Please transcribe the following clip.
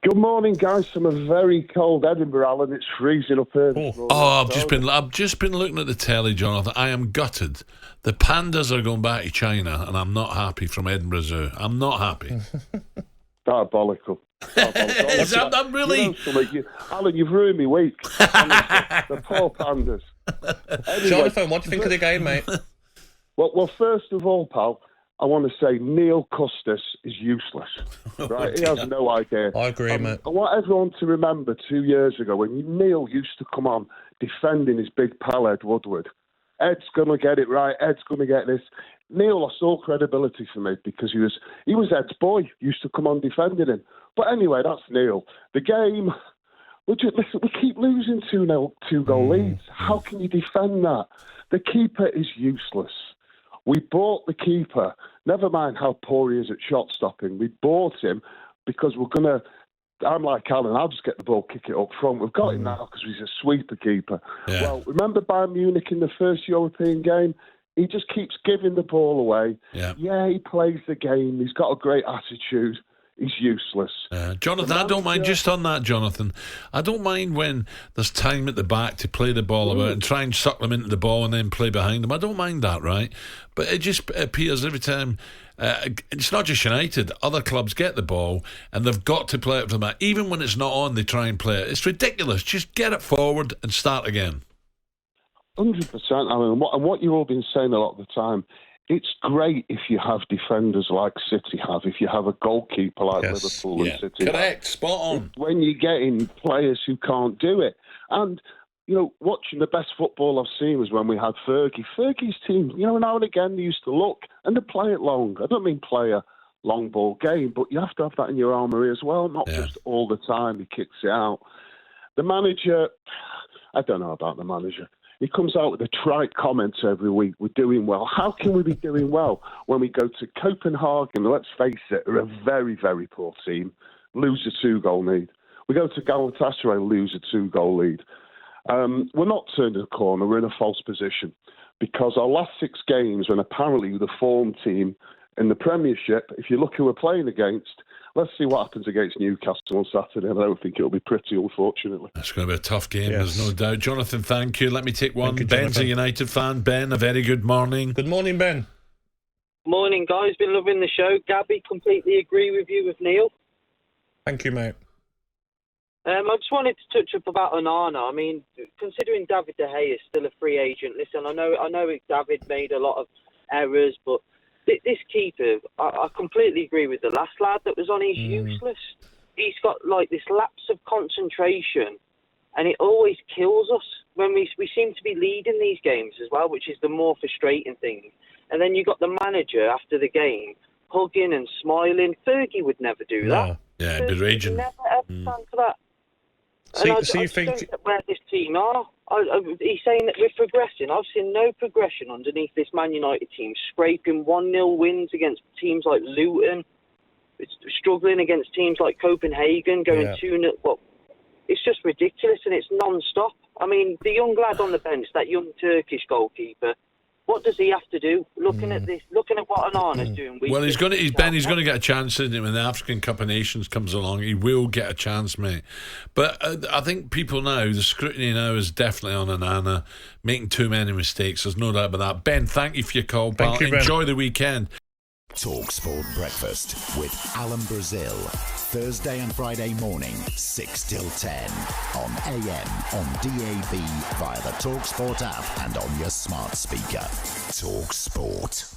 Good morning, guys, from a very cold Edinburgh, Alan. It's freezing up here. I've just been looking at the telly, Jonathan. I am gutted. The pandas are going back to China, and I'm not happy from Edinburgh Zoo. I'm not happy. Diabolical. I'm really... Alan, you've ruined me week. The poor pandas. Anyway, Jonathan, what do you think of the game, mate? Well, first of all, pal, I want to say Neil Custis is useless. Right? He has no idea. I agree, mate. I want everyone to remember 2 years ago when Neil used to come on defending his big pal Ed Woodward. Ed's going to get it right. Ed's going to get this. Neil lost all credibility for me because he was Ed's boy. Used to come on defending him. But anyway, that's Neil. The game, we keep losing 2-goal leads. How can you defend that? The keeper is useless. We bought the keeper. Never mind how poor he is at shot stopping. We bought him because we're going to... I'm like Alan, I'll just get the ball, kick it up front. We've got him now because he's a sweeper keeper. Yeah. Well, remember Bayern Munich in the first European game? He just keeps giving the ball away. Yeah, he plays the game. He's got a great attitude. He's useless. Jonathan, I don't mind, just on that, Jonathan, I don't mind when there's time at the back to play the ball about and try and suck them into the ball and then play behind them. I don't mind that, right? But it just appears every time, it's not just United, other clubs get the ball and they've got to play it from that. Even when it's not on, they try and play it. It's ridiculous. Just get it forward and start again. 100%, Alan. And what you've all been saying a lot of the time, it's great if you have defenders like City have, if you have a goalkeeper like Liverpool and City. Correct, spot on. When you're getting players who can't do it. And, watching the best football I've seen was when we had Fergie. Fergie's team, now and again, they used to look and they play it long. I don't mean play a long ball game, but you have to have that in your armoury as well, not just all the time he kicks it out. The manager, I don't know about the manager. He comes out with a trite comments every week. We're doing well. How can we be doing well when we go to Copenhagen? Let's face it, are a very, very poor team. Lose a 2-goal lead. We go to Galatasaray, lose a 2-goal lead. We're not turning a corner. We're in a false position because our last 6 games, when apparently the form team in the Premiership, if you look who we're playing against, let's see what happens against Newcastle on Saturday. I don't think it'll be pretty, unfortunately. It's going to be a tough game, there's no doubt. Jonathan, thank you. Let me take one. Ben's a United fan. Ben, a very good morning. Good morning, Ben. Morning, guys. Been loving the show. Gabby, completely agree with you with Neil. Thank you, mate. I just wanted to touch up about Onana. I mean, considering David De Gea is still a free agent, listen, I know David made a lot of errors, but this keeper, I completely agree with the last lad that was on. He's useless. He's got like this lapse of concentration, and it always kills us when we seem to be leading these games as well, which is the more frustrating thing. And then you got the manager after the game hugging and smiling. Fergie would never do that. Yeah, it'd be raging. Never ever stand for that. So you think where this team are? He's saying that we're progressing. I've seen no progression underneath this Man United team, scraping 1-0 wins against teams like Luton. It's struggling against teams like Copenhagen, going 2-0. Well, it's just ridiculous, and it's non-stop. I mean, the young lad on the bench, that young Turkish goalkeeper, what does he have to do? Looking at this, looking at what Onana's doing. Well, he's going to get a chance, isn't he? When the African Cup of Nations comes along, he will get a chance, mate. But I think people now, the scrutiny now is definitely on Onana, making too many mistakes. There's no doubt about that. Ben, thank you for your call, pal. Thank you, Ben. Enjoy the weekend. talkSPORT Breakfast with Alan Brazil. Thursday and Friday morning, 6 till 10. On AM, on DAB, via the talkSPORT app and on your smart speaker. talkSPORT.